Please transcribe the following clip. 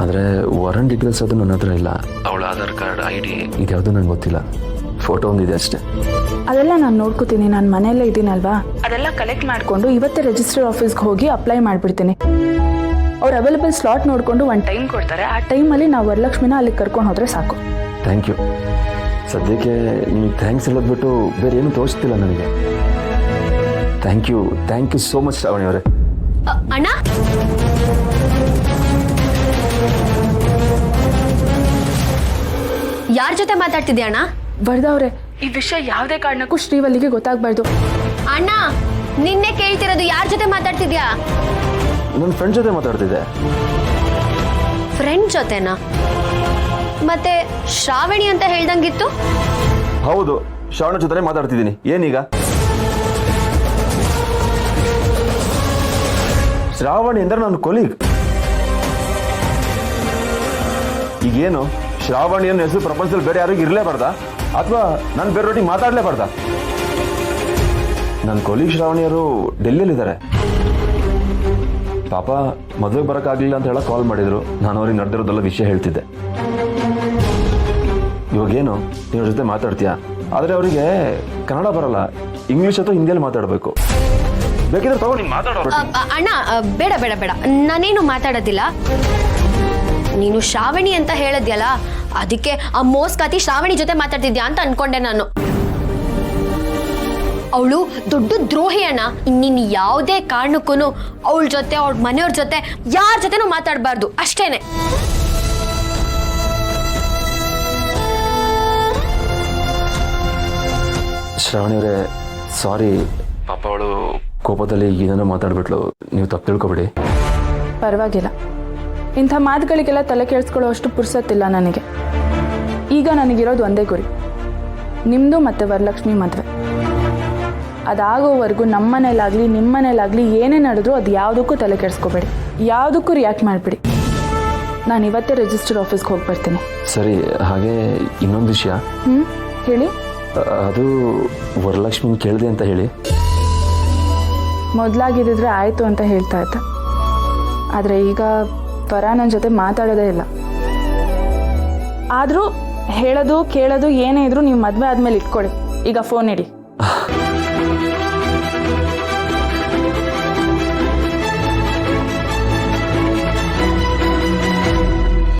ಆದರೆ weren't details ಅದು ನನ್ನ ಹತ್ರ ಇಲ್ಲ. ಅವಳ ಆಧಾರ್ ಕಾರ್ಡ್ ID ಇದ್ಯಾವುದು ನಂಗೆ ಗೊತ್ತಿಲ್ಲ. ಫೋಟೋ ಒಂದಿದೆ ಅಷ್ಟೇ. ಅದೆಲ್ಲ ನಾನು ನೋಡ್ಕೋತೀನಿ. ನಾನು ಮನೆಯಲ್ಲೇ ಇದ್ದೀನಲ್ವಾ, ಅದೆಲ್ಲ ಕಲೆಕ್ಟ್ ಮಾಡಿಕೊಂಡು ಇವತ್ತೇ ರಿಜಿಸ್ಟರ್ ಆಫೀಸ್ಗೆ ಹೋಗಿ ಅಪ್ಲೈ ಮಾಡಿಬಿಡ್ತೀನಿ. ಅವ್ರು ಅವೈಲೇಬಲ್ ಸ್ಲಾಟ್ ನೋಡಿಕೊಂಡು ಒಂದು ಟೈಮ್ ಕೊಡ್ತಾರೆ. ಆ ಟೈಮಲ್ಲಿ ನಾವು ವರಲಕ್ಷ್ಮಿನ ಅಲ್ಲಿಗೆ ಕರ್ಕೊಂಡು ಹೋದರೆ ಸಾಕು. Thank you. ಸದ್ಯಕ್ಕೆ ನೀವು ಥ್ಯಾಂಕ್ಸ್ ಹೇಳೋದು ಬಿಟ್ಟು ಬೇರೆ ಏನು ತೋರಿಸ್ತಿಲ್ಲ ನನಗೆ. Thank you so much Shravani ಅವರೇ. ಅಣ್ಣ, ಯಾರ ಜೊತೆ ಮಾತಾಡ್ತಿದ್ಯಾ ಅಣ್ಣ? ಬರ್ದವ್ರೆ, ಈ ವಿಷಯ ಯಾವುದೇ ಕಾರಣಕ್ಕೂ ಶ್ರೀವಲ್ಲಿಗೆ ಗೊತ್ತಾಗಬಾರ್ದು. ಅಣ್ಣ, ನಿನ್ನೆ ಕೇಳ್ತಿರೋದು ಯಾರ ಜೊತೆ ಮಾತಾಡ್ತಿದ್ಯಾ? ನನ್ನ ಫ್ರೆಂಡ್ ಜೊತೆ ಮಾತಾಡ್ತಿದ್ದೆ. ಫ್ರೆಂಡ್ ಜೊತೆನಾ? ಮತ್ತೆ ಶ್ರಾವಣಿ ಅಂತ ಹೇಳ್ದಂಗಿತ್ತು. ಹೌದು, ಶ್ರಾವಣ ಜೊತೆ ಮಾತಾಡ್ತಿದ್ದೀನಿ. ಏನೀಗ? ಶ್ರಾವಣಿ ಅಂದ್ರೆ ನನ್ನ ಕೊಲೀಗ್. ಈಗೇನು ಶ್ರಾವಣಿ ಅನ್ನೋ ಹೆಸರು ಪ್ರಪಂಚದಲ್ಲಿ ಬೇರೆ ಯಾರಿಗೂ ಇರಲೇಬಾರ್ದಾ, ಅಥವಾ ನಾನು ಬೇರೆಯವ್ರಿಗೆ ಮಾತಾಡಲೇಬಾರ್ದಾ? ನನ್ನ ಕೊಲೀಗ್ ಶ್ರಾವಣಿಯವರು ಡೆಲ್ಲಿಯಲ್ಲಿದ್ದಾರೆ. ಪಾಪ ಮದುವೆಗೆ ಬರೋಕ್ಕಾಗಲಿಲ್ಲ ಅಂತ ಹೇಳೋ ಕಾಲ್ ಮಾಡಿದ್ರು. ನಾನು ಅವ್ರಿಗೆ ನಡೆದಿರೋದೆಲ್ಲ ವಿಷಯ ಹೇಳ್ತಿದ್ದೆ. ಇವಾಗೇನು ನೀವ್ರ ಜೊತೆ ಮಾತಾಡ್ತೀಯಾ, ಆದರೆ ಅವರಿಗೆ ಕನ್ನಡ ಬರಲ್ಲ, ಇಂಗ್ಲೀಷ್ ಅಥವಾ ಹಿಂದಿಯಲ್ಲಿ ಮಾತಾಡಬೇಕು. ಬೇಕಿದ್ರೆ ತಗೊಂಡು ಮಾತಾಡೋ. ಅಣ್ಣ, ಬೇಡ ಬೇಡ ಬೇಡ, ನಾನೇನು ಮಾತಾಡೋದಿಲ್ಲ. ನೀನು ಶ್ರಾವಣಿ ಅಂತ ಹೇಳದ್ಯಲ್ಲ, ಅದಕ್ಕೆ ಆ ಮೋಸ್ಕಾತಿ ಶ್ರಾವಣಿ ಜೊತೆ ಮಾತಾಡ್ತಿದ್ಯಾ ಅಂತ ಅನ್ಕೊಂಡೆ ನಾನು. ಅವಳು ದೊಡ್ಡ ದ್ರೋಹಿ ಅಣ್ಣ. ನೀನು ಯಾವುದೇ ಕಾರಣಕ್ಕೂ ಅವಳ ಜೊತೆ, ಅವಳ ಮನೆಯವ್ರ ಜೊತೆ, ಯಾರ ಜೊತೆನೂ ಮಾತಾಡಬಾರ್ದು, ಅಷ್ಟೇನೆ. ಶ್ರಾವಣಿಯವರೇ, ಸಾರಿ. ಪಾಪ ಅವಳು ಕೋಪದಲ್ಲಿ ಏನೇನೋ ಮಾತಾಡ್ಬಿಟ್ಲು. ನೀವು ತಪ್ಪು ತಿಳ್ಕೊಬೇಡಿ. ಪರವಾಗಿಲ್ಲ. ಇಂಥ ಮಾತುಗಳಿಗೆಲ್ಲ ತಲೆ ಕೆಡಿಸ್ಕೊಳ್ಳೋ ಅಷ್ಟು ಪುರ್ಸತ್ತಿಲ್ಲ ನನಗೆ. ಈಗ ನನಗಿರೋದು ಒಂದೇ ಗುರಿ, ನಿಮ್ಮದು ಮತ್ತು ವರಲಕ್ಷ್ಮಿ ಮದುವೆ. ಅದಾಗೋವರೆಗೂ ನಮ್ಮನೇಲಾಗಲಿ ನಿಮ್ಮನೇಲಾಗಲಿ ಏನೇ ನಡೆದ್ರು ಅದು ಯಾವುದಕ್ಕೂ ತಲೆ ಕೆಡಿಸ್ಕೋಬೇಡಿ, ಯಾವುದಕ್ಕೂ ರಿಯಾಕ್ಟ್ ಮಾಡಿಬಿಡಿ. ನಾನು ಇವತ್ತೇ ರಿಜಿಸ್ಟರ್ ಆಫೀಸ್ಗೆ ಹೋಗಿ ಬರ್ತೀನಿ. ಸರಿ. ಹಾಗೆ ಇನ್ನೊಂದು ವಿಷಯ. ಹೇಳಿ. ಅದು ವರಲಕ್ಷ್ಮಿನ ಕೇಳಿದೆ ಅಂತ ಹೇಳಿ. ಮೊದಲಾಗಿದ್ದಿದ್ರೆ ಆಯಿತು ಅಂತ ಹೇಳ್ತಾ ಇದ್ದೆ, ಆದರೆ ಈಗ ವರ ನನ್ನ ಜೊತೆ ಮಾತಾಡೋದೇ ಇಲ್ಲ. ಆದರೂ ಹೇಳೋದು ಕೇಳೋದು ಏನೇ ಇದ್ರೂ ನೀವು ಮದುವೆ ಆದಮೇಲೆ ಇಟ್ಕೊಳ್ಳಿ. ಈಗ ಫೋನ್ ಇಡಿ.